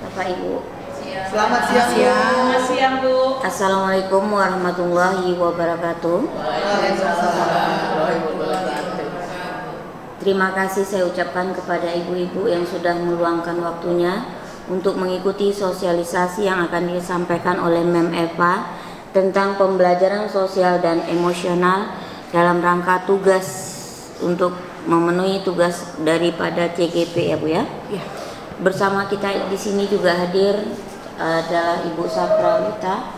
Bapak Ibu. Selamat siang, Bu. Selamat siang, Bu. Assalamualaikum warahmatullahi wabarakatuh. Terima kasih saya ucapkan kepada ibu-ibu yang sudah meluangkan waktunya untuk mengikuti sosialisasi yang akan disampaikan oleh Mem Eva tentang pembelajaran sosial dan emosional dalam rangka tugas untuk memenuhi tugas daripada CGP ya Bu ya. Ya. Bersama kita di sini juga hadir adalah Ibu Saprawita.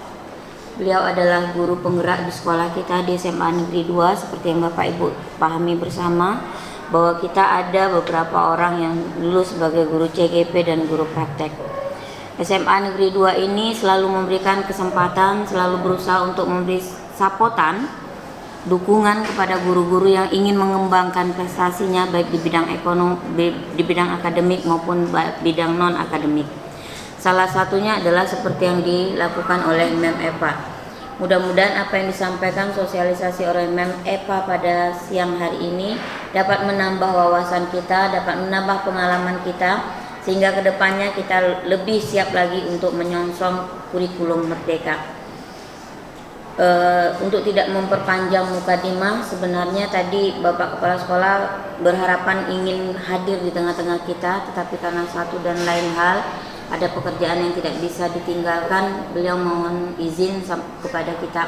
Beliau adalah guru penggerak di sekolah kita di SMA Negeri 2, seperti yang Bapak Ibu pahami bersama bahwa kita ada beberapa orang yang dulu sebagai guru CGP dan guru praktek. SMA Negeri 2 ini selalu memberikan kesempatan, selalu berusaha untuk memberi sapotan, dukungan kepada guru-guru yang ingin mengembangkan prestasinya baik di bidang ekonomi, di bidang akademik maupun bidang non akademik. Salah satunya adalah seperti yang dilakukan oleh Mem Eva. Mudah-mudahan apa yang disampaikan sosialisasi oleh Mem Eva pada siang hari ini dapat menambah wawasan kita, dapat menambah pengalaman kita, sehingga kedepannya kita lebih siap lagi untuk menyongsong kurikulum merdeka. Untuk tidak memperpanjang mukadimah, sebenarnya tadi Bapak Kepala Sekolah berharapan ingin hadir di tengah-tengah kita, tetapi karena satu dan lain hal, ada pekerjaan yang tidak bisa ditinggalkan, beliau mohon izin kepada kita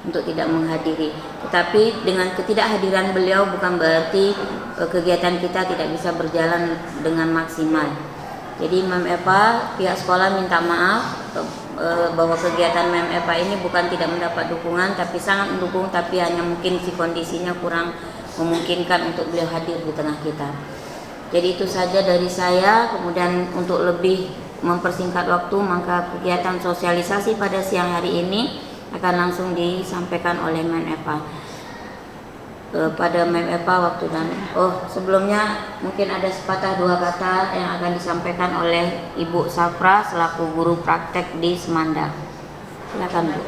untuk tidak menghadiri. Tetapi dengan ketidakhadiran beliau bukan berarti kegiatan kita tidak bisa berjalan dengan maksimal. Jadi Mem Eva, pihak sekolah minta maaf bahwa kegiatan Mem Eva ini bukan tidak mendapat dukungan, tapi sangat mendukung, tapi hanya mungkin si kondisinya kurang memungkinkan untuk beliau hadir di tengah kita. Jadi itu saja dari saya. Kemudian untuk lebih mempersingkat waktu, maka kegiatan sosialisasi pada siang hari ini akan langsung disampaikan oleh Mem Eva. Pada Mem Eva waktu dan sebelumnya mungkin ada sepatah dua kata yang akan disampaikan oleh Ibu Safra selaku guru praktek di Semanda. Silakan Bu.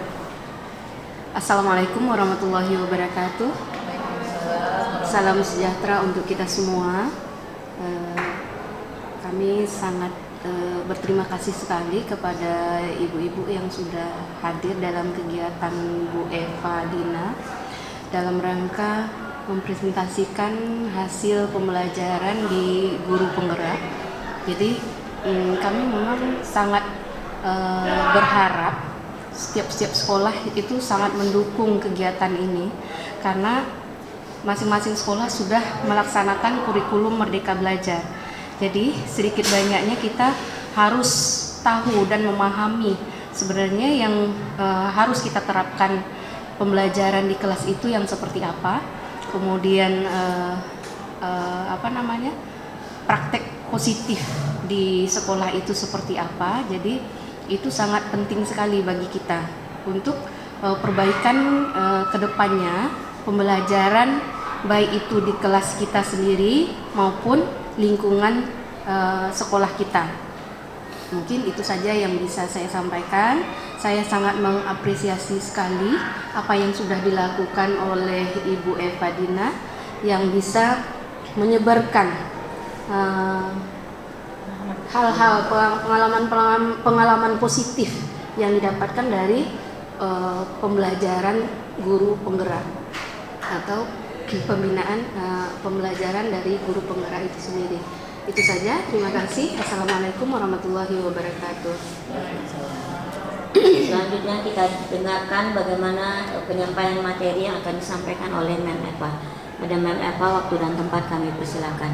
Assalamualaikum warahmatullahi wabarakatuh. Salam sejahtera untuk kita semua. Kami sangat berterima kasih sekali kepada ibu-ibu yang sudah hadir dalam kegiatan Bu Eva Dina dalam rangka mempresentasikan hasil pembelajaran di guru penggerak. Jadi kami memang sangat berharap setiap sekolah itu sangat mendukung kegiatan ini, karena masing-masing sekolah sudah melaksanakan kurikulum Merdeka Belajar. Jadi sedikit banyaknya kita harus tahu dan memahami sebenarnya yang harus kita terapkan pembelajaran di kelas itu yang seperti apa, kemudian praktek positif di sekolah itu seperti apa. Jadi itu sangat penting sekali bagi kita untuk perbaikan kedepannya pembelajaran, baik itu di kelas kita sendiri maupun lingkungan sekolah kita. Mungkin itu saja yang bisa saya sampaikan. Saya sangat mengapresiasi sekali apa yang sudah dilakukan oleh Ibu Eva Dina yang bisa menyebarkan hal-hal pengalaman positif yang didapatkan dari pembelajaran guru penggerak atau pembinaan pembelajaran dari guru penggerak itu sendiri. Itu saja, terima kasih. Assalamualaikum warahmatullahi wabarakatuh. Selanjutnya kita dengarkan bagaimana penyampaian materi yang akan disampaikan oleh Mem Eva. Pada Mem Eva, waktu dan tempat kami persilakan.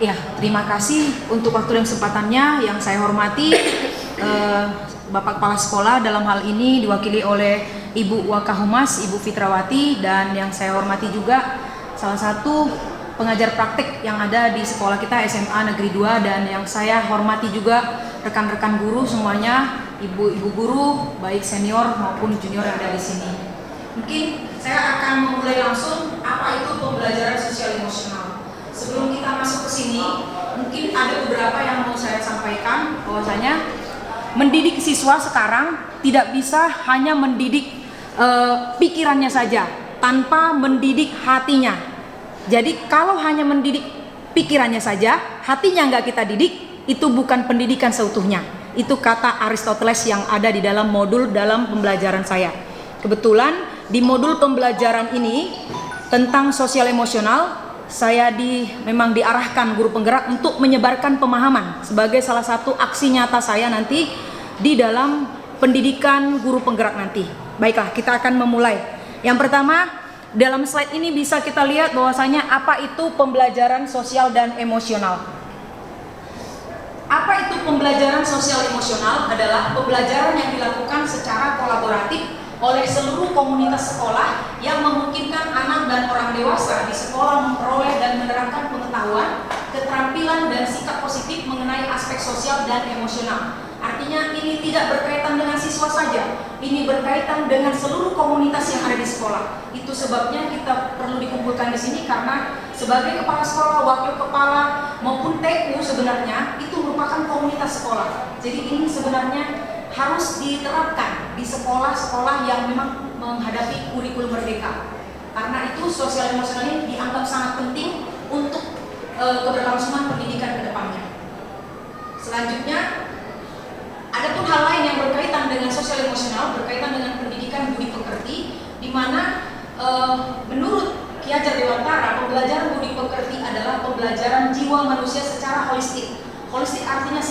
Ya, terima kasih untuk waktu dan kesempatannya. Yang saya hormati Bapak Kepala Sekolah, dalam hal ini diwakili oleh Ibu Wakahumas, Ibu Fitrawati, dan yang saya hormati juga salah satu pengajar praktik yang ada di sekolah kita SMA Negeri 2, dan yang saya hormati juga rekan-rekan guru semuanya, ibu-ibu guru baik senior maupun junior yang ada di sini. Mungkin saya akan memulai langsung apa itu pembelajaran sosial emosional. Sebelum kita masuk ke sini, mungkin ada beberapa yang mau saya sampaikan, bahwasanya mendidik siswa sekarang tidak bisa hanya mendidik pikirannya saja tanpa mendidik hatinya. Jadi kalau hanya mendidik pikirannya saja, hatinya nggak kita didik, itu bukan pendidikan seutuhnya. Itu kata Aristoteles yang ada di dalam modul dalam pembelajaran saya. Kebetulan di modul pembelajaran ini tentang sosial emosional, saya memang diarahkan guru penggerak untuk menyebarkan pemahaman sebagai salah satu aksi nyata saya nanti di dalam pendidikan guru penggerak nanti. Baiklah, kita akan memulai. Yang pertama, dalam slide ini bisa kita lihat bahwasanya apa itu pembelajaran sosial dan emosional. Apa itu pembelajaran sosial emosional? Adalah pembelajaran yang dilakukan secara kolaboratif oleh seluruh komunitas sekolah yang memungkinkan anak dan orang dewasa di sekolah memperoleh dan menerapkan pengetahuan, keterampilan dan sikap positif mengenai aspek sosial dan emosional. Artinya ini tidak berkaitan dengan siswa saja, ini berkaitan dengan seluruh komunitas yang ada di sekolah. Itu sebabnya kita perlu dikumpulkan di sini karena sebagai kepala sekolah, wakil kepala maupun TU sebenarnya itu merupakan komunitas sekolah. Jadi ini sebenarnya harus diterapkan di sekolah-sekolah yang memang menghadapi kurikulum merdeka. Karena itu sosial emosional ini dianggap sangat penting untuk keberlangsungan pendidikan ke depannya. Selanjutnya, adapun hal lain yang berkaitan dengan sosial emosional berkaitan dengan pendidikan budi pekerti, di mana menurut Ki Hajar Dewantara, pembelajaran budi pekerti adalah pembelajaran jiwa manusia secara holistik. Holistik artinya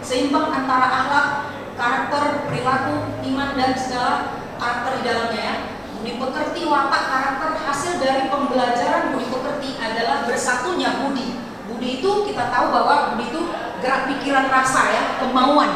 seimbang antara akhlak, karakter, perilaku, iman dan segala karakter di dalamnya ya. Budi pekerti, watak, karakter hasil dari pembelajaran budi pekerti adalah bersatunya budi. Budi itu kita tahu bahwa budi itu gerak pikiran rasa ya, kemauan,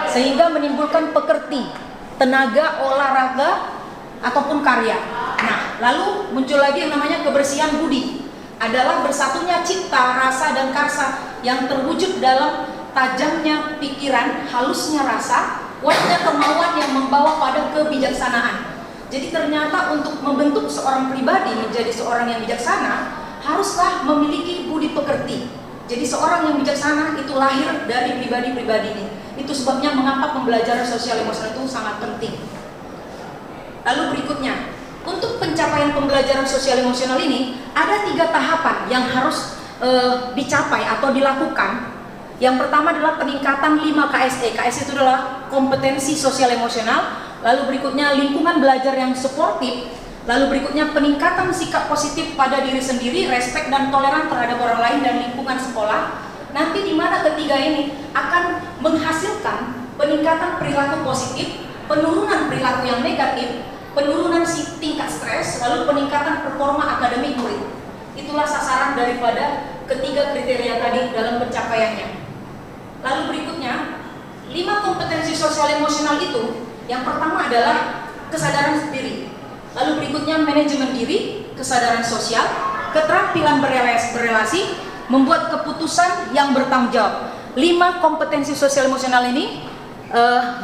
sehingga menimbulkan pekerti, tenaga, olahraga ataupun karya. Nah, lalu muncul lagi yang namanya kebersihan budi, adalah bersatunya cipta, rasa dan karsa yang terwujud dalam tajamnya pikiran, halusnya rasa, kuatnya kemauan yang membawa pada kebijaksanaan. Jadi ternyata untuk membentuk seorang pribadi menjadi seorang yang bijaksana, haruslah memiliki budi pekerti. Jadi seorang yang bijaksana itu lahir dari pribadi-pribadi ini. Itu sebabnya mengapa pembelajaran sosial emosional itu sangat penting. Lalu berikutnya, untuk pencapaian pembelajaran sosial emosional ini ada 3 tahapan yang harus dicapai atau dilakukan. Yang pertama adalah peningkatan 5 KSE. KSE itu adalah kompetensi sosial emosional. Lalu berikutnya lingkungan belajar yang suportif. Lalu berikutnya peningkatan sikap positif pada diri sendiri, respek dan toleran terhadap orang lain dan lingkungan sekolah. Nanti di mana ketiga ini akan menghasilkan peningkatan perilaku positif, penurunan perilaku yang negatif, penurunan tingkat stres, lalu peningkatan performa akademik murid. Itulah sasaran daripada ketiga kriteria tadi dalam pencapaiannya. Lalu berikutnya, 5 kompetensi sosial emosional itu, yang pertama adalah kesadaran diri. Lalu berikutnya manajemen diri, kesadaran sosial, keterampilan berelasi, membuat keputusan yang bertanggung jawab. 5 kompetensi sosial emosional ini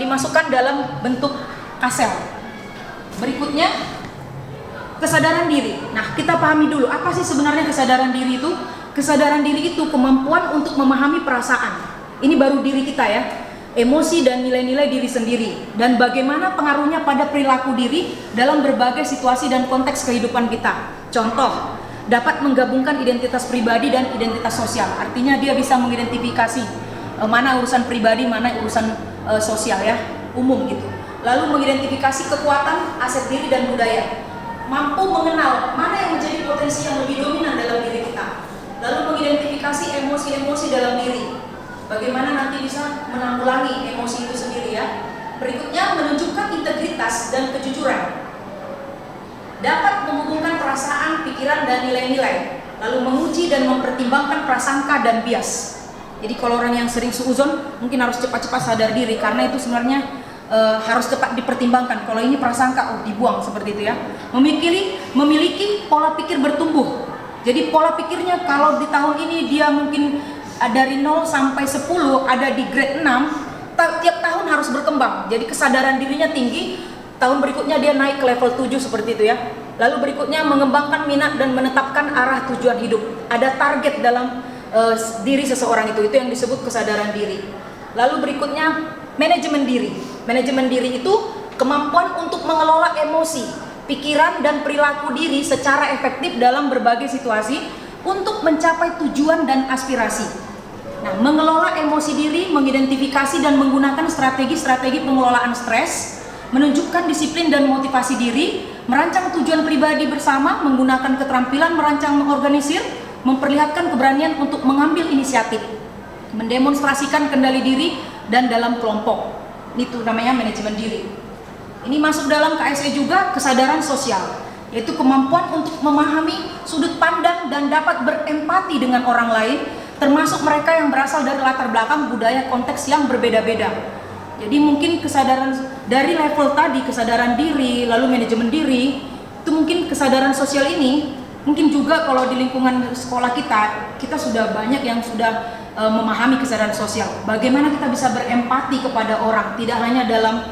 dimasukkan dalam bentuk kasel. Berikutnya kesadaran diri. Nah, kita pahami dulu apa sih sebenarnya kesadaran diri itu? Kesadaran diri itu kemampuan untuk memahami perasaan. Ini baru diri kita ya, emosi dan nilai-nilai diri sendiri, dan bagaimana pengaruhnya pada perilaku diri dalam berbagai situasi dan konteks kehidupan kita. Contoh, dapat menggabungkan identitas pribadi dan identitas sosial. Artinya dia bisa mengidentifikasi mana urusan pribadi, mana urusan sosial ya, umum gitu. Lalu mengidentifikasi kekuatan, aset diri dan budaya. Mampu mengenal mana yang menjadi potensi yang lebih dominan dalam diri kita. Lalu mengidentifikasi emosi-emosi dalam diri. Bagaimana nanti bisa menanggulangi emosi itu sendiri ya. Berikutnya menunjukkan integritas dan kejujuran. Dapat menghubungkan perasaan, pikiran dan nilai-nilai. Lalu menguji dan mempertimbangkan prasangka dan bias. Jadi kalau orang yang sering suuzon mungkin harus cepat-cepat sadar diri, karena itu sebenarnya harus cepat dipertimbangkan. Kalau ini prasangka, dibuang seperti itu ya. Memiliki pola pikir bertumbuh. Jadi pola pikirnya kalau di tahun ini dia mungkin dari 0 sampai 10 ada di grade 6, tiap tahun harus berkembang. Jadi kesadaran dirinya tinggi, tahun berikutnya dia naik ke level 7 seperti itu ya. Lalu berikutnya mengembangkan minat dan menetapkan arah tujuan hidup. Ada target dalam diri seseorang itu yang disebut kesadaran diri. Lalu berikutnya manajemen diri. Manajemen diri itu kemampuan untuk mengelola emosi, pikiran dan perilaku diri secara efektif dalam berbagai situasi untuk mencapai tujuan dan aspirasi. Nah, mengelola emosi diri, mengidentifikasi dan menggunakan strategi-strategi pengelolaan stres, menunjukkan disiplin dan motivasi diri, merancang tujuan pribadi bersama, menggunakan keterampilan merancang mengorganisir, memperlihatkan keberanian untuk mengambil inisiatif, mendemonstrasikan kendali diri dan dalam kelompok. Itu namanya manajemen diri. Ini masuk dalam KSE juga kesadaran sosial, yaitu kemampuan untuk memahami sudut pandang dan dapat berempati dengan orang lain, termasuk mereka yang berasal dari latar belakang budaya konteks yang berbeda-beda. Jadi mungkin kesadaran dari level tadi, kesadaran diri, lalu manajemen diri, itu mungkin kesadaran sosial ini, mungkin juga kalau di lingkungan sekolah kita sudah banyak yang sudah memahami kesadaran sosial. Bagaimana kita bisa berempati kepada orang, tidak hanya dalam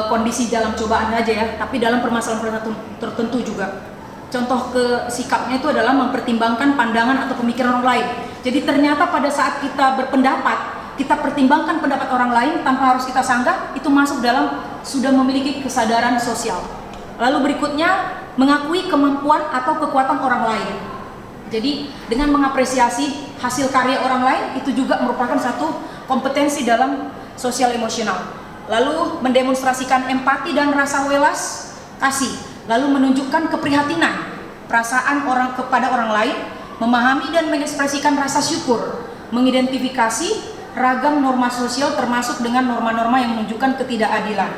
kondisi dalam cobaan saja ya, tapi dalam permasalahan tertentu juga. Contoh sikapnya itu adalah mempertimbangkan pandangan atau pemikiran orang lain. Jadi ternyata pada saat kita berpendapat, kita pertimbangkan pendapat orang lain tanpa harus kita sanggah, itu masuk dalam sudah memiliki kesadaran sosial. Lalu berikutnya, mengakui kemampuan atau kekuatan orang lain. Jadi dengan mengapresiasi hasil karya orang lain, itu juga merupakan satu kompetensi dalam sosial emosional. Lalu mendemonstrasikan empati dan rasa welas kasih. Lalu menunjukkan keprihatinan, perasaan orang kepada orang lain, memahami dan mengekspresikan rasa syukur, mengidentifikasi ragam norma sosial termasuk dengan norma-norma yang menunjukkan ketidakadilan.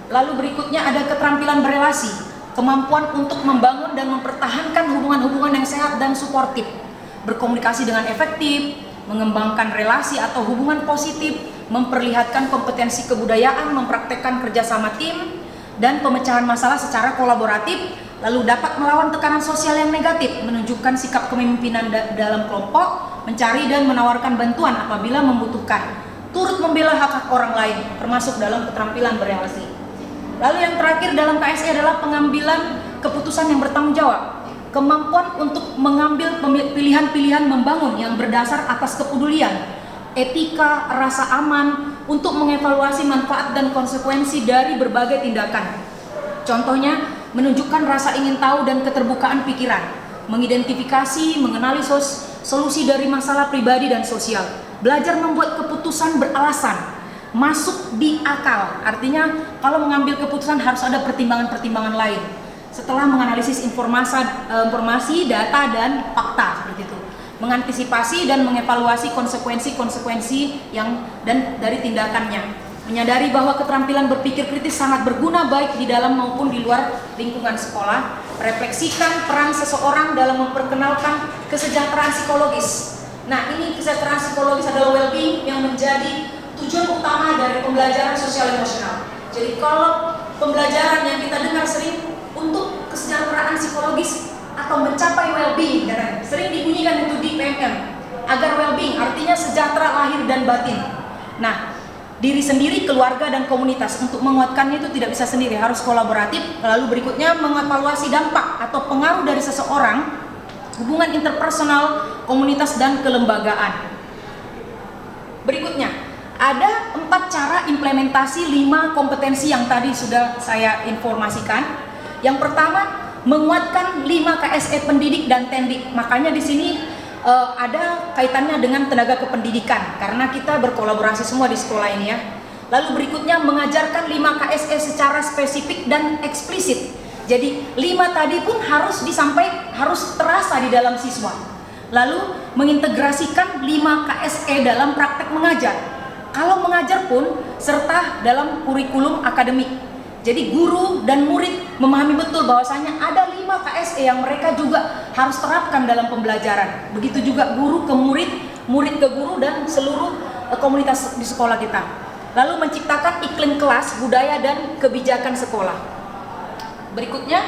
Lalu berikutnya ada keterampilan berelasi, kemampuan untuk membangun dan mempertahankan hubungan-hubungan yang sehat dan suportif, berkomunikasi dengan efektif, mengembangkan relasi atau hubungan positif, memperlihatkan kompetensi kebudayaan, mempraktekkan kerjasama tim, dan pemecahan masalah secara kolaboratif, lalu dapat melawan tekanan sosial yang negatif, menunjukkan sikap kepemimpinan dalam kelompok, mencari dan menawarkan bantuan apabila membutuhkan, turut membela hak-hak orang lain, termasuk dalam keterampilan berelasi. Lalu yang terakhir dalam KSE adalah pengambilan keputusan yang bertanggung jawab, kemampuan untuk mengambil pilihan-pilihan membangun yang berdasar atas kepedulian, etika, rasa aman, untuk mengevaluasi manfaat dan konsekuensi dari berbagai tindakan. Contohnya, menunjukkan rasa ingin tahu dan keterbukaan pikiran, mengidentifikasi, mengenali solusi dari masalah pribadi dan sosial, belajar membuat keputusan beralasan, masuk di akal. Artinya, kalau mengambil keputusan harus ada pertimbangan-pertimbangan lain. Setelah menganalisis informasi, data, dan fakta, seperti itu. Mengantisipasi dan mengevaluasi konsekuensi-konsekuensi dan dari tindakannya. Menyadari bahwa keterampilan berpikir kritis sangat berguna baik di dalam maupun di luar lingkungan sekolah. Refleksikan peran seseorang dalam memperkenalkan kesejahteraan psikologis. Nah, ini kesejahteraan psikologis adalah well-being yang menjadi tujuan utama dari pembelajaran sosial emosional. Jadi kalau pembelajaran yang kita dengar sering untuk kesejahteraan psikologis atau mencapai well-being, sering dibunyikan itu di PMM, agar well-being artinya sejahtera lahir dan batin. Nah, diri sendiri, keluarga, dan komunitas. Untuk menguatkannya itu tidak bisa sendiri, harus kolaboratif. Lalu berikutnya mengevaluasi dampak atau pengaruh dari seseorang, hubungan interpersonal, komunitas, dan kelembagaan. Berikutnya, ada 4 cara implementasi 5 kompetensi yang tadi sudah saya informasikan. Yang pertama, menguatkan 5 KSE pendidik dan tendik. Makanya di sini ada kaitannya dengan tenaga kependidikan karena kita berkolaborasi semua di sekolah ini ya. Lalu berikutnya mengajarkan 5 KSE secara spesifik dan eksplisit. Jadi 5 tadi pun harus terasa di dalam siswa. Lalu mengintegrasikan 5 KSE dalam praktek mengajar. Kalau mengajar pun serta dalam kurikulum akademik. Jadi guru dan murid memahami betul bahwasanya ada 5 KSE yang mereka juga harus terapkan dalam pembelajaran. Begitu juga guru ke murid, murid ke guru, dan seluruh komunitas di sekolah kita. Lalu menciptakan iklim kelas, budaya, dan kebijakan sekolah. Berikutnya,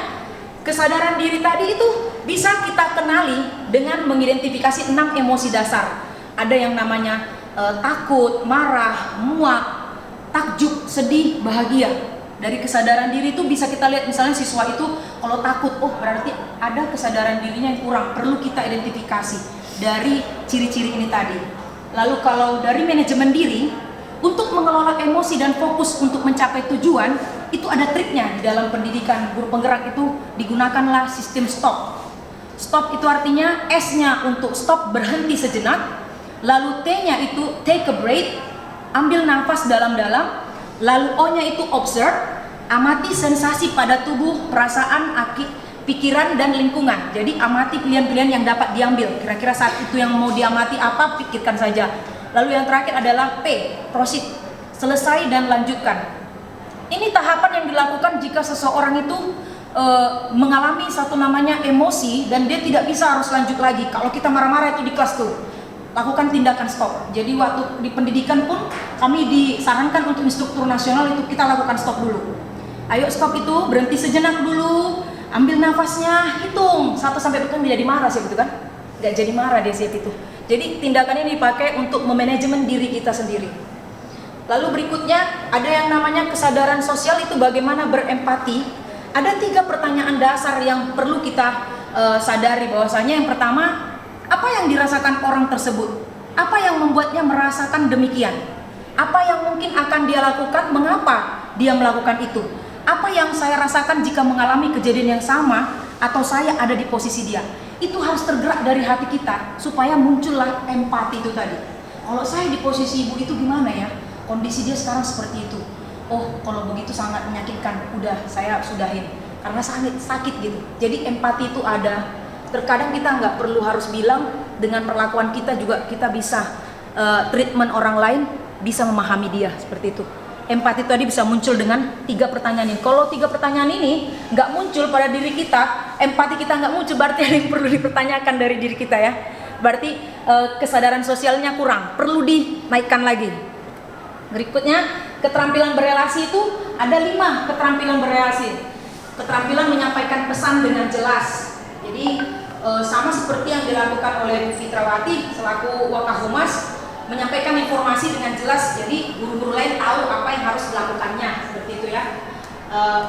kesadaran diri tadi itu bisa kita kenali dengan mengidentifikasi 6 emosi dasar. Ada yang namanya takut, marah, muak, takjub, sedih, bahagia. Dari kesadaran diri itu bisa kita lihat, misalnya siswa itu kalau takut, oh berarti ada kesadaran dirinya yang kurang, perlu kita identifikasi dari ciri-ciri ini tadi. Lalu kalau dari manajemen diri, untuk mengelola emosi dan fokus untuk mencapai tujuan, itu ada triknya di dalam pendidikan. Guru penggerak itu digunakanlah sistem stop. Stop itu artinya S-nya untuk stop, berhenti sejenak. Lalu T-nya itu take a break, ambil nafas dalam-dalam. Lalu O-nya itu observe, amati sensasi pada tubuh, perasaan, pikiran dan lingkungan. Jadi amati pilihan-pilihan yang dapat diambil. Kira-kira saat itu yang mau diamati apa, pikirkan saja. Lalu yang terakhir adalah P, proceed, selesai dan lanjutkan. Ini tahapan yang dilakukan jika seseorang itu mengalami satu namanya emosi dan dia tidak bisa harus lanjut lagi. Kalau kita marah-marah itu di kelas tuh, lakukan tindakan stop. Jadi waktu di pendidikan pun kami disarankan untuk instruktur nasional itu kita lakukan stop dulu. Ayo stop itu, berhenti sejenak dulu, ambil nafasnya, hitung 1 sampai kan jadi marah sih gitu kan? Gak jadi marah dia siap itu. Jadi tindakan ini dipakai untuk memanajemen diri kita sendiri. Lalu berikutnya ada yang namanya kesadaran sosial, itu bagaimana berempati. Ada 3 pertanyaan dasar yang perlu kita sadari bahwasanya yang pertama, apa yang dirasakan orang tersebut? Apa yang membuatnya merasakan demikian? Apa yang mungkin akan dia lakukan? Mengapa dia melakukan itu? Apa yang saya rasakan jika mengalami kejadian yang sama atau saya ada di posisi dia? Itu harus tergerak dari hati kita supaya muncullah empati itu tadi. Kalau saya di posisi ibu itu gimana ya? Kondisi dia sekarang seperti itu. Oh, kalau begitu sangat menyakitkan. Udah, saya sudahin. Karena sakit gitu. Jadi empati itu ada. Terkadang kita nggak perlu harus bilang, dengan perlakuan kita juga kita bisa treatment orang lain, bisa memahami dia seperti itu. Empati tadi bisa muncul dengan 3 pertanyaan ini. Kalau 3 pertanyaan ini nggak muncul pada diri kita, empati kita nggak muncul, berarti ada yang perlu dipertanyakan dari diri kita ya. Berarti kesadaran sosialnya kurang, perlu dinaikkan lagi. Berikutnya, keterampilan berelasi itu ada 5 keterampilan berelasi. Keterampilan menyampaikan pesan dengan jelas. Jadi sama seperti yang dilakukan oleh Bu Fitrawati selaku Wakahumas, menyampaikan informasi dengan jelas, jadi guru-guru lain tahu apa yang harus dilakukannya, seperti itu ya.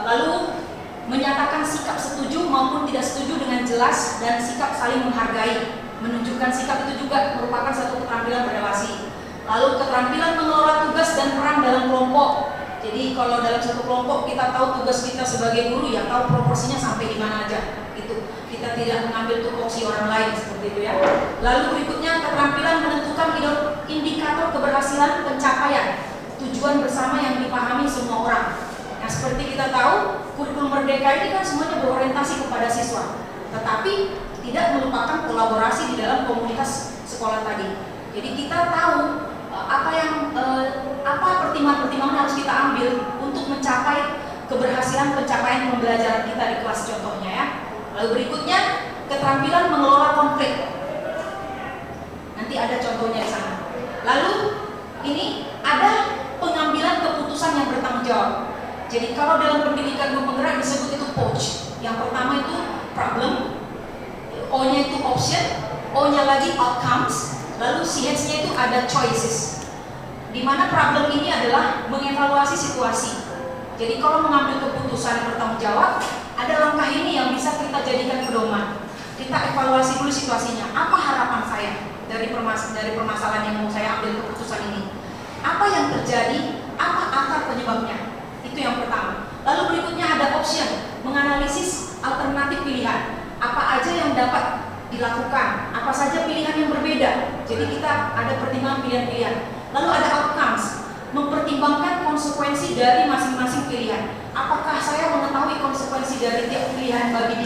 Lalu menyatakan sikap setuju maupun tidak setuju dengan jelas dan sikap saling menghargai. Menunjukkan sikap itu juga merupakan satu keterampilan berelasi. Lalu keterampilan mengelola tugas dan peran dalam kelompok. Jadi kalau dalam satu kelompok kita tahu tugas kita sebagai guru, ya tahu proporsinya sampai di mana aja. Itu kita tidak mengambil tupoksi orang lain, seperti itu ya. Lalu berikutnya keterampilan menentukan indikator keberhasilan pencapaian tujuan bersama yang dipahami semua orang. Nah, seperti kita tahu kurikulum Merdeka ini kan semuanya berorientasi kepada siswa, tetapi tidak melupakan kolaborasi di dalam komunitas sekolah tadi. Jadi kita tahu apa pertimbangan-pertimbangan harus kita ambil untuk mencapai keberhasilan pencapaian pembelajaran kita di kelas contohnya ya. Lalu berikutnya keterampilan mengelola konflik. Nanti ada contohnya di sana. Lalu ini ada pengambilan keputusan yang bertanggung jawab. Jadi kalau dalam pendidikan penggerak disebut itu POC. Yang pertama itu problem, O-nya itu option, O-nya lagi outcomes, lalu CH-nya itu ada choices. Di mana problem ini adalah mengevaluasi situasi. Jadi kalau mengambil keputusan yang bertanggung jawab, ada langkah ini yang bisa kita jadikan pedoman. Kita evaluasi dulu situasinya. Apa harapan saya dari permasalahan yang mau saya ambil keputusan ini? Apa yang terjadi? Apa akar penyebabnya? Itu yang pertama. Lalu berikutnya ada option, menganalisis alternatif pilihan. Apa aja yang dapat dilakukan? Apa saja pilihan yang berbeda? Jadi kita ada pertimbangan pilihan-pilihan. Lalu ada outcomes, mempertimbangkan konsekuensi dari masing-masing pilihan. Apakah saya mengetahui konsekuensi dari tiap pilihan bagi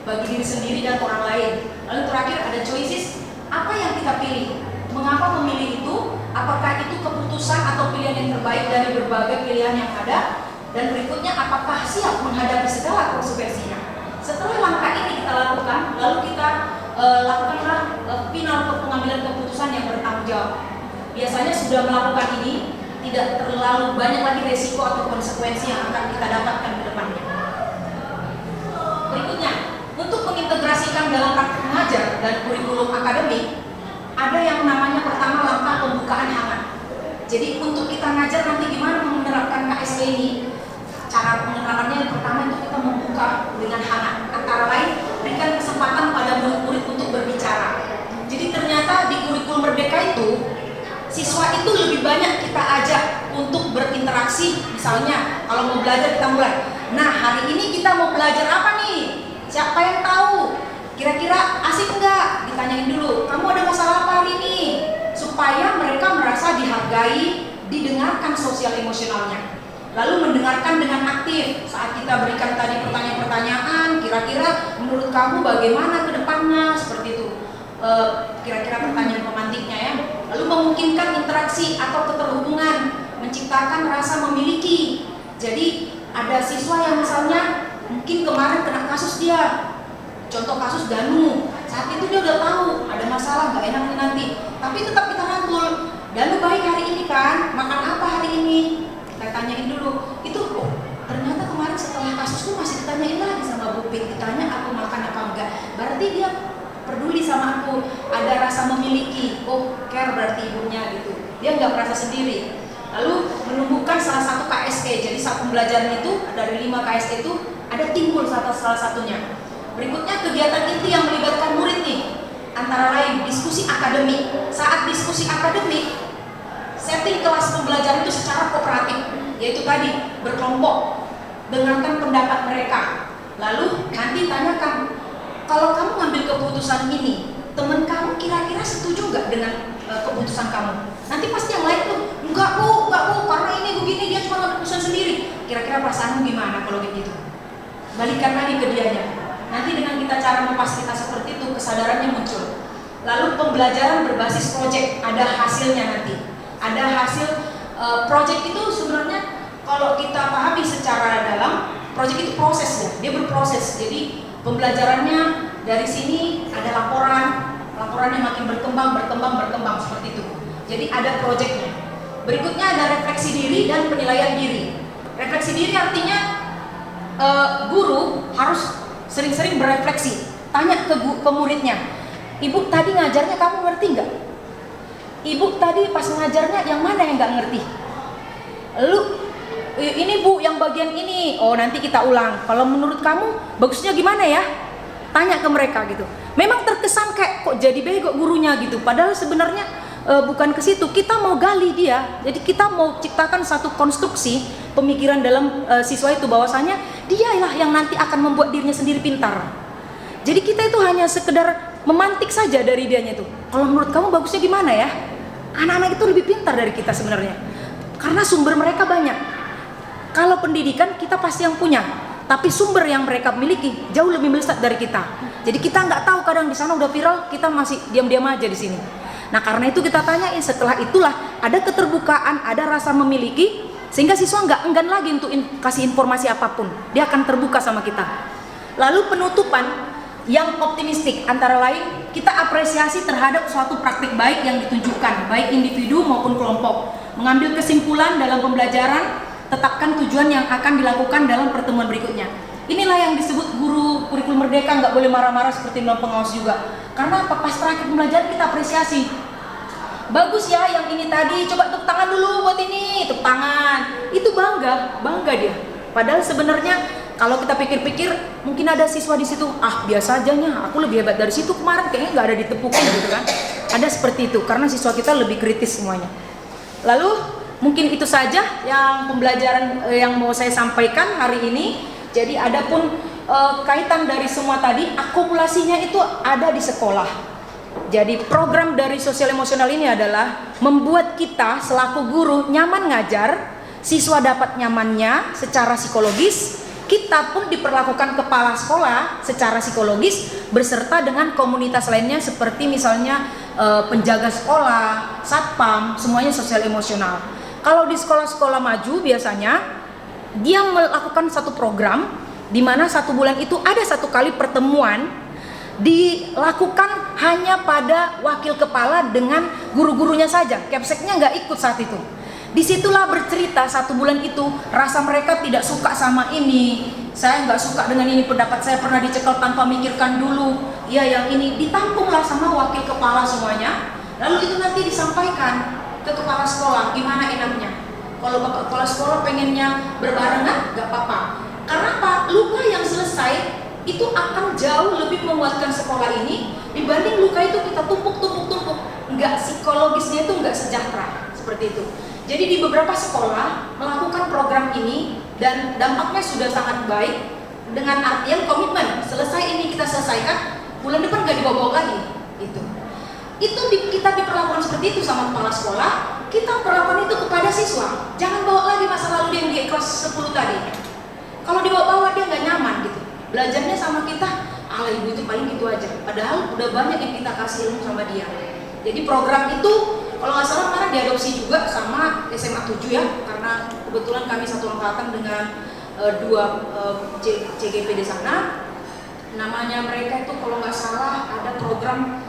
diri sendiri dan orang lain? Lalu terakhir ada choices, apa yang kita pilih? Mengapa memilih itu? Apakah itu keputusan atau pilihan yang terbaik dari berbagai pilihan yang ada? Dan berikutnya, apakah siap menghadapi segala konsekuensinya? Setelah langkah ini kita lakukan, lalu kita lakukanlah final pengambilan keputusan yang bertanggung jawab. Biasanya sudah melakukan ini, tidak terlalu banyak lagi resiko atau konsekuensi yang akan kita dapatkan ke depannya. Berikutnya, untuk mengintegrasikan dalam praktik mengajar dan kurikulum akademik, ada yang namanya pertama langkah pembukaan hangat. Jadi untuk kita ngajar nanti gimana menerapkan KSP ini, cara penerapannya yang pertama itu kita membuka dengan hangat. Antara lain, berikan kesempatan pada murid-murid untuk berbicara. Jadi ternyata di kurikulum Merdeka itu, siswa itu lebih banyak kita ajak untuk berinteraksi. Misalnya kalau mau belajar kita mulai, nah hari ini kita mau belajar apa nih? Siapa yang tahu? Kira-kira asik enggak? Ditanyain dulu, kamu ada masalah apa hari ini? supaya mereka merasa dihargai, didengarkan sosial emosionalnya. Lalu mendengarkan dengan aktif saat kita berikan tadi pertanyaan-pertanyaan, kira-kira menurut kamu bagaimana ke depannya, seperti itu. Kira-kira pertanyaan pemantiknya ya. Lalu memungkinkan interaksi atau keterhubungan, menciptakan rasa memiliki. Jadi ada siswa yang misalnya mungkin kemarin kena kasus dia, contoh kasus Danu, saat itu dia udah tahu ada masalah nggak enak nanti, tapi tetap kita rangkul. Danu baik hari ini kan, makan apa hari ini? Kita tanyain dulu. Itu ternyata kemarin setelah kasus tuh masih ditanyain lagi sama Bu Pit, ditanya aku makan apa enggak. Berarti dia peduli sama aku, ada rasa memiliki. Oh, care berarti ibunya gitu. Dia nggak merasa sendiri. Lalu menumbuhkan salah satu KSE. Jadi saat pembelajaran itu dari 5 KSE itu ada timbul salah satunya. Berikutnya kegiatan inti yang melibatkan murid nih, antara lain diskusi akademik. Saat diskusi akademik, setting kelas pembelajaran itu secara kooperatif, yaitu tadi berkelompok, dengarkan pendapat mereka. Lalu nanti tanyakan, kalau kamu ngambil keputusan ini, teman kamu kira-kira setuju nggak dengan keputusan kamu? Nanti pasti yang lain tuh, enggak bu, karena ini begini, dia cuma ngambil keputusan sendiri. Kira-kira perasaanmu gimana kalau begitu? Balikan lagi ke dianya. Nanti dengan kita cara memfasilitasi seperti itu, kesadarannya muncul. Lalu pembelajaran berbasis proyek, ada hasilnya nanti. Ada hasil proyek itu sebenarnya kalau kita pahami secara dalam, proyek itu proses ya, dia berproses. Jadi pembelajarannya dari sini ada laporannya makin berkembang seperti itu. Jadi ada proyeknya. Berikutnya ada refleksi diri dan penilaian diri. Refleksi diri artinya guru harus sering-sering berefleksi, tanya ke muridnya, ibu tadi ngajarnya kamu ngerti nggak? Ibu tadi pas ngajarnya yang mana yang nggak ngerti? Lu ini bu yang bagian ini, oh nanti kita ulang. Kalau menurut kamu bagusnya gimana ya? Tanya ke mereka gitu. Memang terkesan kayak kok jadi bego gurunya gitu. Padahal sebenarnya bukan ke situ. Kita mau gali dia. Jadi kita mau ciptakan satu konstruksi pemikiran dalam siswa itu, bahwasanya dialah yang nanti akan membuat dirinya sendiri pintar. Jadi kita itu hanya sekedar memantik saja dari dianya itu. Kalau menurut kamu bagusnya gimana ya? Anak-anak itu lebih pintar dari kita sebenarnya, karena sumber mereka banyak. Kalau pendidikan kita pasti yang punya, tapi sumber yang mereka miliki jauh lebih melesat dari kita. Jadi kita nggak tahu, kadang di sana udah viral, kita masih diam-diam aja di sini. Nah karena itu kita tanyain, setelah itulah ada keterbukaan, ada rasa memiliki, sehingga siswa nggak enggan lagi untuk kasih informasi apapun, dia akan terbuka sama kita. Lalu penutupan yang optimistik, antara lain kita apresiasi terhadap suatu praktik baik yang ditunjukkan, baik individu maupun kelompok. Mengambil kesimpulan dalam pembelajaran, tetapkan tujuan yang akan dilakukan dalam pertemuan berikutnya. Inilah yang disebut guru kurikulum merdeka, nggak boleh marah-marah seperti dalam pengawas juga. Karena pas terakhir pembelajaran kita apresiasi. Bagus ya yang ini tadi, coba tepuk tangan dulu buat ini, tepuk tangan. Itu bangga dia. Padahal sebenarnya kalau kita pikir-pikir, mungkin ada siswa di situ, biasa aja nya, aku lebih hebat dari situ kemarin, kayaknya nggak ada ditepukin gitu kan. Ada seperti itu, karena siswa kita lebih kritis semuanya. Lalu mungkin itu saja yang pembelajaran yang mau saya sampaikan hari ini. Jadi adapun kaitan dari semua tadi, akumulasinya itu ada di sekolah. Jadi program dari sosial emosional ini adalah membuat kita selaku guru nyaman ngajar, siswa dapat nyamannya secara psikologis, kita pun diperlakukan kepala sekolah secara psikologis beserta dengan komunitas lainnya seperti misalnya penjaga sekolah, satpam, semuanya sosial emosional. Kalau di sekolah-sekolah maju biasanya dia melakukan satu program di mana 1 bulan itu ada 1 kali pertemuan dilakukan hanya pada wakil kepala dengan guru-gurunya saja, kepseknya nggak ikut saat itu. Disitulah bercerita 1 bulan itu rasa mereka tidak suka sama ini, saya nggak suka dengan ini, pendapat saya pernah dicekal tanpa mikirkan dulu, ya yang ini ditampunglah sama wakil kepala semuanya. Lalu itu nanti disampaikan ke kepala sekolah, gimana enaknya. Kalau bapak kepala sekolah pengennya berbarengan, nggak apa-apa. Karena apa? Luka yang selesai itu akan jauh lebih menguatkan sekolah ini dibanding luka itu kita tumpuk. Nggak, psikologisnya itu nggak sejahtera seperti itu. Jadi di beberapa sekolah melakukan program ini dan dampaknya sudah sangat baik, dengan artian komitmen selesai ini kita selesaikan, bulan depan nggak dibawa lagi. Itu kita diperlakukan seperti itu sama kepala sekolah, kita perlakukan itu kepada siswa. Jangan bawa lagi masa lalu dia yang di kelas 10 tadi. Kalau dibawa-bawa dia nggak nyaman gitu. Belajarnya sama kita, ala ibu itu paling gitu aja. Padahal udah banyak yang kita kasih ilmu sama dia. Jadi program itu kalau nggak salah kemarin diadopsi juga sama SMA 7 ya, karena kebetulan kami satu angkatan dengan dua CGP di sana. Namanya mereka itu kalau nggak salah ada program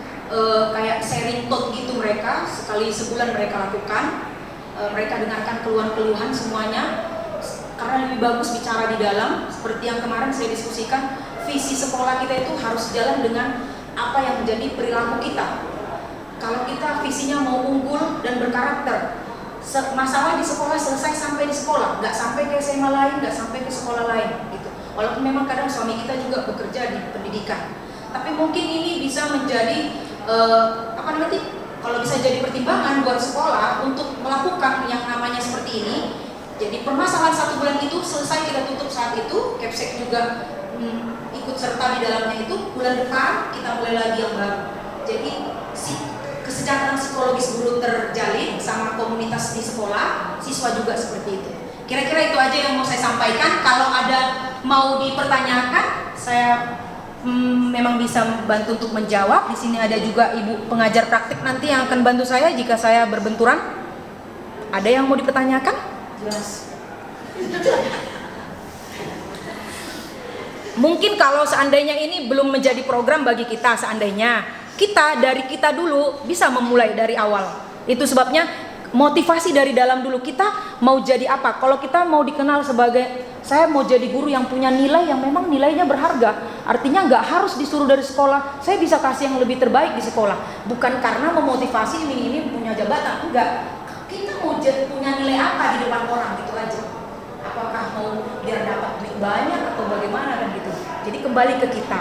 kayak sharing talk gitu, mereka sekali sebulan mereka lakukan. Mereka dengarkan keluhan-keluhan semuanya, karena lebih bagus bicara di dalam. Seperti yang kemarin saya diskusikan, visi sekolah kita itu harus jalan dengan apa yang menjadi perilaku kita. Kalau kita visinya mau unggul dan berkarakter, masalah di sekolah selesai sampai di sekolah, nggak sampai ke SMA lain, nggak sampai ke sekolah lain gitu. Walaupun memang kadang suami kita juga bekerja di pendidikan, tapi mungkin ini bisa menjadi kalau bisa jadi pertimbangan buat sekolah untuk melakukan yang namanya seperti ini. Jadi permasalahan 1 bulan itu selesai, kita tutup saat itu. Kepsek juga ikut serta di dalamnya itu. Bulan depan kita mulai lagi yang baru. Jadi kesejahteraan psikologis guru terjalin sama komunitas di sekolah, siswa juga seperti itu. Kira-kira itu aja yang mau saya sampaikan. Kalau ada mau dipertanyakan, saya memang bisa bantu untuk menjawab. Di sini ada juga ibu pengajar praktik nanti yang akan bantu saya jika saya berbenturan. Ada yang mau dipertanyakan? Jelas. Mungkin kalau seandainya ini belum menjadi program bagi kita, seandainya dari kita dulu bisa memulai dari awal. Itu sebabnya motivasi dari dalam dulu, kita mau jadi apa. Kalau kita mau dikenal sebagai saya mau jadi guru yang punya nilai yang memang nilainya berharga, artinya nggak harus disuruh dari sekolah, saya bisa kasih yang lebih terbaik di sekolah. Bukan karena memotivasi ini punya jabatan, enggak. Kita mau punya nilai apa di depan orang, gitu aja. Apakah mau biar dapat duit banyak atau bagaimana kan gitu. Jadi kembali ke kita.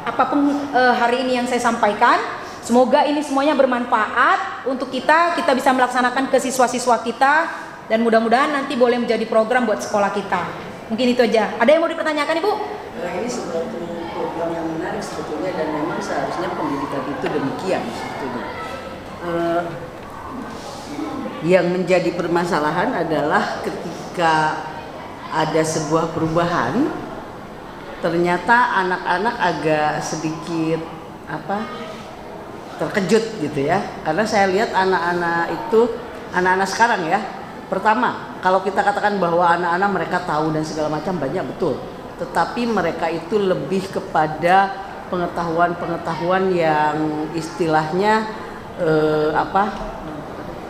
Apapun hari ini yang saya sampaikan, semoga ini semuanya bermanfaat untuk kita bisa melaksanakan ke siswa-siswa kita, dan mudah-mudahan nanti boleh menjadi program buat sekolah kita. Mungkin itu aja. Ada yang mau dipertanyakan, Ibu? Ini suatu program yang menarik sebetulnya, dan memang seharusnya pendidikan itu demikian sebetulnya. Yang menjadi permasalahan adalah ketika ada sebuah perubahan, ternyata anak-anak agak sedikit terkejut gitu ya. Karena saya lihat anak-anak sekarang ya, pertama kalau kita katakan bahwa anak-anak mereka tahu dan segala macam banyak, betul, tetapi mereka itu lebih kepada pengetahuan yang istilahnya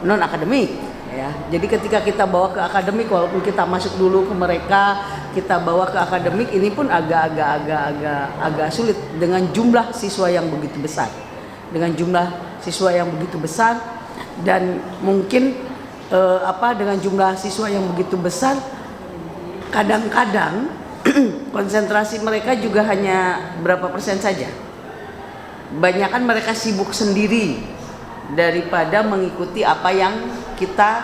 non akademik ya. Jadi ketika kita bawa ke akademik, walaupun kita masuk dulu ke mereka, kita bawa ke akademik, ini pun agak sulit dengan jumlah siswa yang begitu besar. Dan mungkin dengan jumlah siswa yang begitu besar, kadang-kadang konsentrasi mereka juga hanya berapa persen saja. Banyakan mereka sibuk sendiri daripada mengikuti apa yang kita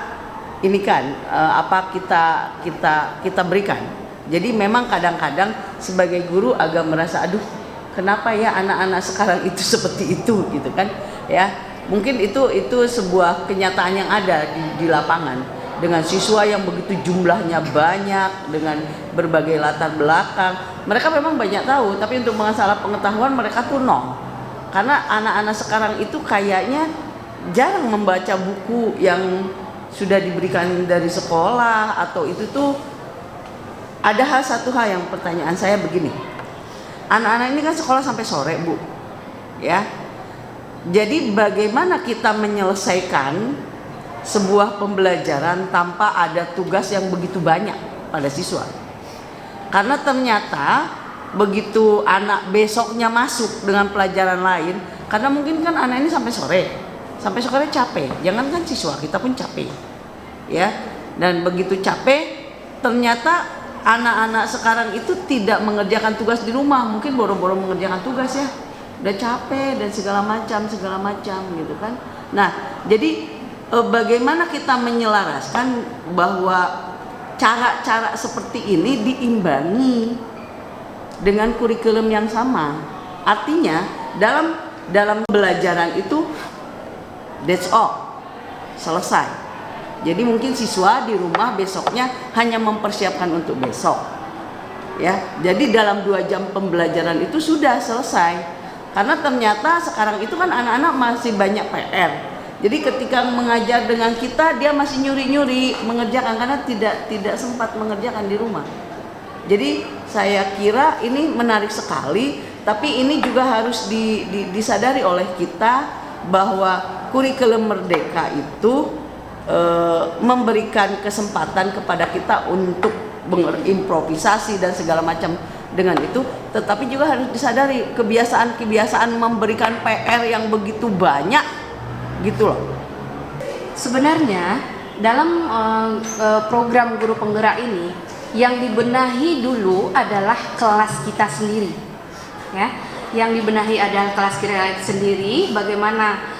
kita berikan. Jadi memang kadang-kadang sebagai guru agak merasa, aduh, kenapa ya anak-anak sekarang itu seperti itu gitu kan ya. Mungkin itu sebuah kenyataan yang ada di lapangan, dengan siswa yang begitu jumlahnya banyak, dengan berbagai latar belakang. Mereka memang banyak tahu, tapi untuk masalah pengetahuan mereka tuh nol. Karena anak-anak sekarang itu kayaknya jarang membaca buku yang sudah diberikan dari sekolah, atau itu tuh ada satu hal yang pertanyaan saya begini. Anak-anak ini kan sekolah sampai sore, Bu. Ya. Jadi bagaimana kita menyelesaikan sebuah pembelajaran tanpa ada tugas yang begitu banyak pada siswa? Karena ternyata begitu anak besoknya masuk dengan pelajaran lain, karena mungkin kan anak ini sampai sore capek, jangankan siswa, kita pun capek ya. Dan begitu capek, ternyata anak-anak sekarang itu tidak mengerjakan tugas di rumah, mungkin boro-boro mengerjakan tugas ya, udah capek dan segala macam gitu kan. Nah, jadi bagaimana kita menyelaraskan bahwa cara-cara seperti ini diimbangi dengan kurikulum yang sama. Artinya dalam pembelajaran itu That's all. Selesai. Jadi mungkin siswa di rumah besoknya hanya mempersiapkan untuk besok. Ya, jadi dalam 2 jam pembelajaran itu sudah selesai. Karena ternyata sekarang itu kan anak-anak masih banyak PR. Jadi ketika mengajar dengan kita, dia masih nyuri-nyuri mengerjakan karena tidak sempat mengerjakan di rumah. Jadi saya kira ini menarik sekali, tapi ini juga harus disadari oleh kita bahwa kurikulum merdeka itu memberikan kesempatan kepada kita untuk berimprovisasi dan segala macam dengan itu, tetapi juga harus disadari kebiasaan-kebiasaan memberikan PR yang begitu banyak gitu loh. Sebenarnya dalam program guru penggerak ini yang dibenahi dulu adalah kelas kita sendiri, ya. Yang dibenahi adalah kelas kita sendiri, bagaimana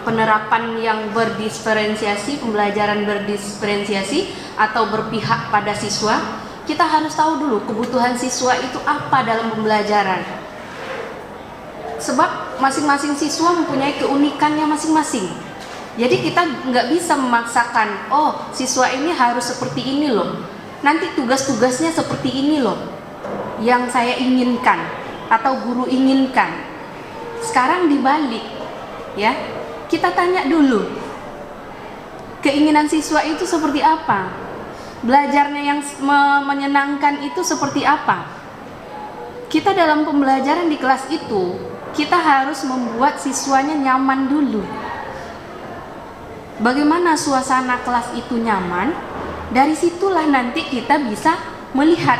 penerapan yang berdiferensiasi, pembelajaran berdiferensiasi atau berpihak pada siswa. Kita harus tahu dulu kebutuhan siswa itu apa dalam pembelajaran. Sebab masing-masing siswa mempunyai keunikannya masing-masing. Jadi kita nggak bisa memaksakan, oh siswa ini harus seperti ini loh, nanti tugas-tugasnya seperti ini loh, yang saya inginkan atau guru inginkan. Sekarang dibalik, ya, kita tanya dulu, keinginan siswa itu seperti apa? Belajarnya yang menyenangkan itu seperti apa? Kita dalam pembelajaran di kelas itu, kita harus membuat siswanya nyaman dulu. Bagaimana suasana kelas itu nyaman? Dari situlah nanti kita bisa melihat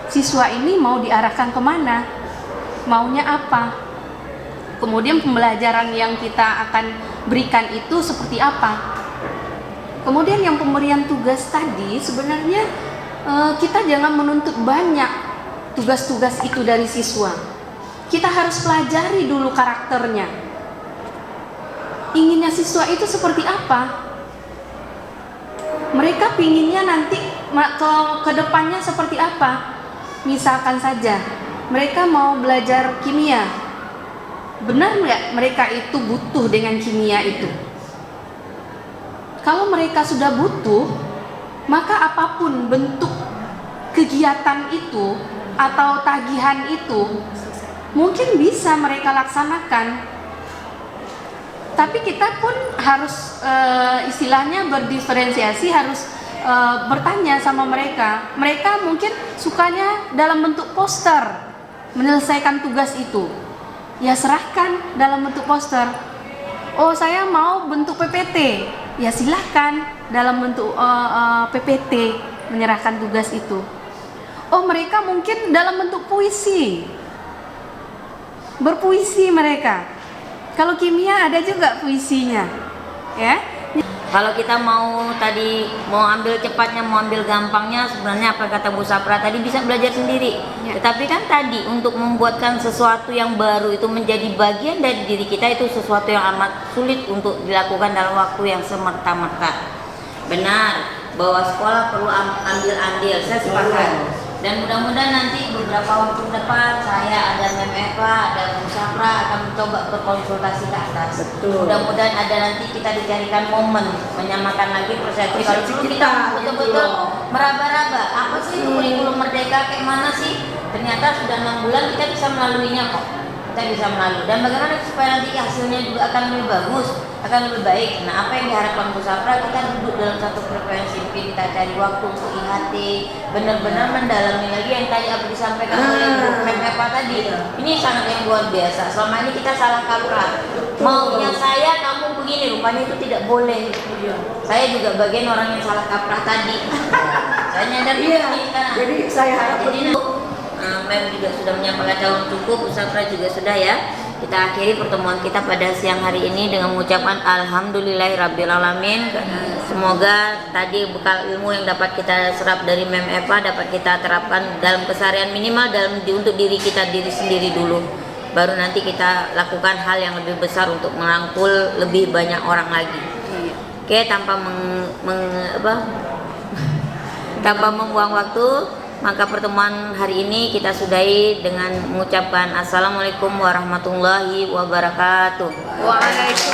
siswa ini mau diarahkan kemana, maunya apa. Kemudian pembelajaran yang kita akan berikan itu seperti apa. Kemudian yang pemberian tugas tadi, sebenarnya kita jangan menuntut banyak tugas-tugas itu dari siswa. Kita harus pelajari dulu karakternya. Inginnya siswa itu seperti apa? Mereka pinginnya nanti ke depannya seperti apa? Misalkan saja, mereka mau belajar kimia. Benar nggak mereka itu butuh dengan kimia itu? Kalau mereka sudah butuh, maka apapun bentuk kegiatan itu atau tagihan itu mungkin bisa mereka laksanakan. Tapi kita pun harus istilahnya berdiferensiasi, harus bertanya sama mereka. Mereka mungkin sukanya dalam bentuk poster menyelesaikan tugas itu. Ya serahkan dalam bentuk poster. Oh saya mau bentuk PPT. Ya silahkan dalam bentuk PPT menyerahkan tugas itu. Oh mereka mungkin dalam bentuk puisi, berpuisi mereka. Kalau kimia ada juga puisinya, ya. Kalau kita mau ambil cepatnya, mau ambil gampangnya, sebenarnya apa kata Bu Sapra tadi, bisa belajar sendiri. Ya. Tetapi kan tadi untuk membuatkan sesuatu yang baru itu menjadi bagian dari diri kita, itu sesuatu yang amat sulit untuk dilakukan dalam waktu yang semerta-merta. Benar bahwa sekolah perlu ambil andil, saya sepakat. Dan mudah-mudahan nanti beberapa waktu depan saya ada Mem Eva, ada Bu Sapra akan mencoba berkonsultasi ke atas. Betul. Mudah-mudahan ada nanti kita dicarikan momen menyamakan lagi persepsi. Kalau dulu kita betul-betul meraba-raba, apa sih kurikulum merdeka, kayak mana sih? Ternyata sudah 6 bulan kita bisa melaluinya kok. Kita bisa melalui. Dan bagaimana supaya nanti hasilnya juga akan lebih bagus, akan lebih baik. Nah, apa yang diharapkan Bu Sapra, kita duduk dalam satu frekuensi, mungkin kita cari waktu untuk IHT, benar-benar mendalami lagi yang tadi apa disampaikan oleh Bu Mem Eva tadi. Ini sangat yang luar biasa. Selama ini kita salah kaprah. Maunya saya, kamu begini, rupanya itu tidak boleh. Saya juga bagian orang yang salah kaprah tadi. Saya nyadar juga nih sekarang. Jadi saya harap Mem juga sudah menyampaikan calon cukup, Bu Sapra juga sudah ya. Kita akhiri pertemuan kita pada siang hari ini dengan mengucapkan alhamdulillahirabbil-alamin. Semoga tadi bekal ilmu yang dapat kita serap dari Mem Eva dapat kita terapkan dalam keseharian, minimal untuk diri kita sendiri dulu. Baru nanti kita lakukan hal yang lebih besar untuk merangkul lebih banyak orang lagi. Oke, tanpa tanpa membuang waktu, maka pertemuan hari ini kita sudahi dengan mengucapkan assalamualaikum warahmatullahi wabarakatuh. Waalaikumsalam.